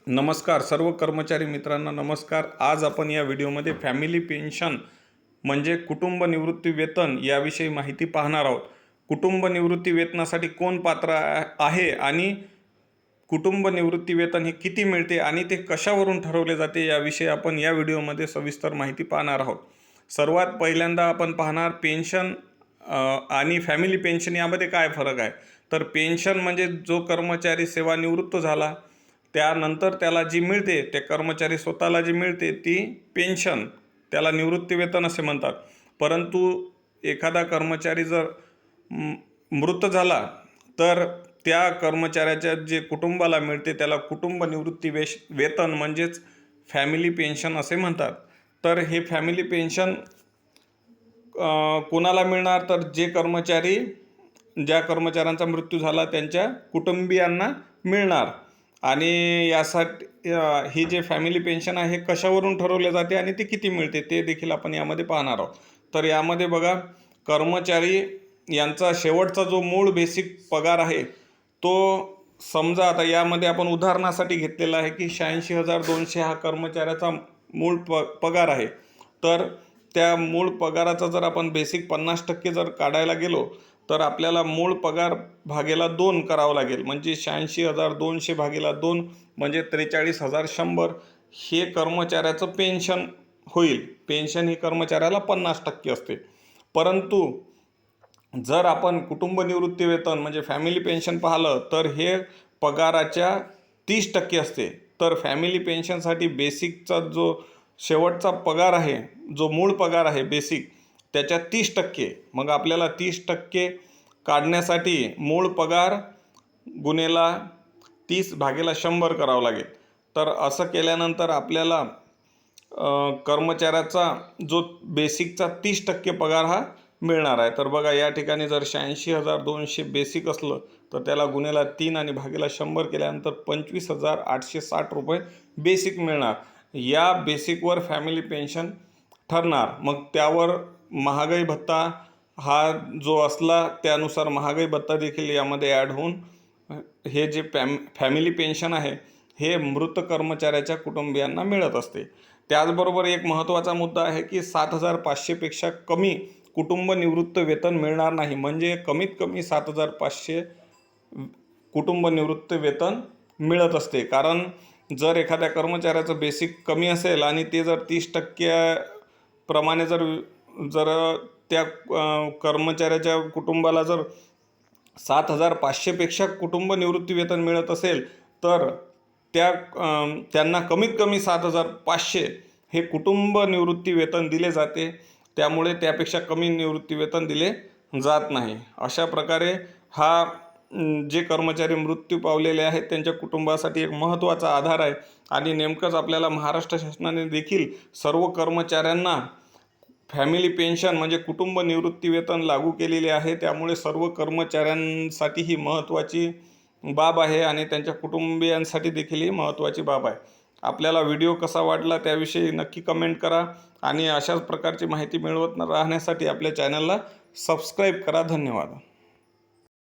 नमस्कार सर्व कर्मचारी मित्रांना नमस्कार। आज आपण या व्हिडिओमध्ये फॅमिली पेन्शन म्हणजे कुटुंब निवृत्ती वेतन याविषयी माहिती पाहणार आहोत। कुटुंब निवृत्ती वेतनासाठी कोण पात्र आहे आणि कुटुंब निवृत्ती वेतन हे किती मिळते आणि ते कशावरून ठरवले जाते याविषयी आपण या व्हिडिओमध्ये सविस्तर माहिती पाहणार आहोत। सर्वात पहिल्यांदा आपण पाहणार पेन्शन आणि फॅमिली पेन्शन यामध्ये काय फरक आहे। तर पेन्शन म्हणजे जो कर्मचारी सेवानिवृत्त झाला त्यानंतर त्याला जी मिळते, त्या कर्मचारी स्वतःला जी मिळते ती पेन्शन, त्याला निवृत्ती वेतन असे म्हणतात। परंतु एखादा कर्मचारी जर मृत झाला तर त्या कर्मचाऱ्याच्या जे कुटुंबाला मिळते त्याला कुटुंब निवृत्ती वेतन म्हणजेच फॅमिली पेन्शन असे म्हणतात। तर हे फॅमिली पेन्शन कोणाला मिळणार, तर ज्या कर्मचाऱ्यांचा मृत्यू झाला त्यांच्या कुटुंबियांना मिळणार। आणि यासाठी ही जे फॅमिली पेन्शन आहे कशावरून ठरवले जाते आणि ते किती मिळते ते देखील आपण यामध्ये पाहणार आहोत। तर यामध्ये बघा, कर्मचारी यांचा शेवटचा जो मूळ बेसिक पगार आहे तो, समजा आता यामध्ये आपण उदाहरणासाठी घेतलेला आहे की 86,200 हा कर्मचाऱ्याचा मूळ पगार आहे। तर त्या मूळ पगाराचा जर आपण बेसिक 50% जर काढायला गेलो तर आपल्याला मूळ पगार भागेला 2 करावं लागेल, म्हणजे 86,200 भागेला 2 म्हणजे 43,100 हे कर्मचाऱ्याचं पेन्शन होईल। पेन्शन ही कर्मचाऱ्याला 50% असते। परंतु जर आपण कुटुंब निवृत्ती वेतन म्हणजे फॅमिली पेन्शन पाहिलं तर हे पगाराच्या 30% असते। तर फॅमिली पेन्शनसाठी बेसिकचा जो शेवटचा पगार आहे, जो मूळ पगार आहे बेसिक, त्याच्या 30%, मग आपल्याला 30% काढण्यासाठी मूळ पगार गुणेला 30/100 करावं लागेल। तर असं केल्यानंतर आपल्याला कर्मचाऱ्याचा जो बेसिकचा 30% पगार हा मिळणार आहे। तर बघा, या ठिकाणी जर 86,200 बेसिक असलं तर त्याला गुणेला 3 आणि भागेला 100 केल्यानंतर 25,860 रुपये बेसिक मिळणार। या बेसिकवर फॅमिली पेन्शन ठरणार। मग त्यावर महागाई भत्ता हा जो असला त्यानुसार महागाई भत्ता देखील यामध्ये ॲड होऊन हे जे फॅमिली पेन्शन आहे हे मृत कर्मचाऱ्याच्या कुटुंबियांना मिळत असते। त्याचबरोबर एक महत्त्वाचा मुद्दा आहे की 7,500 पेक्षा कमी कुटुंब निवृत्त वेतन मिळणार नाही। म्हणजे कमीत कमी 7,500 कुटुंब निवृत्त वेतन मिळत असते। कारण जर एखाद्या कर्मचाऱ्याचं बेसिक कमी असेल आणि ते जर 30% प्रमाणे जर त्या कर्मचाऱ्याच्या कुटुंबाला जर 7,500 पेक्षा कुटुंब निवृत्ती वेतन मिळत असेल तर त्यांना कमीत कमी 7,500 हे कुटुंब निवृत्ती वेतन दिले जाते। त्यामुळे त्यापेक्षा कमी निवृत्ती वेतन दिले जात नाही। अशा प्रकारे हा जे कर्मचारी मृत्यू पावलेले आहेत त्यांच्या कुटुंबासाठी एक महत्त्वाचा आधार आहे। आणि नेमकंच आपल्याला महाराष्ट्र शासनाने देखील सर्व कर्मचाऱ्यांना फॅमिली पेन्शन म्हणजे कुटुंब निवृत्ती वेतन लागू केलेले आहे। त्यामुळे सर्व कर्मचाऱ्यांसाठी ही महत्त्वाची बाब आहे आणि त्यांच्या कुटुंबियांसाठी देखील ही महत्त्वाची बाब आहे। आपल्याला व्हिडिओ कसा वाटला त्याविषयी नक्की कमेंट करा आणि अशाच प्रकारची माहिती मिळवत राहण्यासाठी आपल्या चॅनलला सबस्क्राईब करा। धन्यवाद।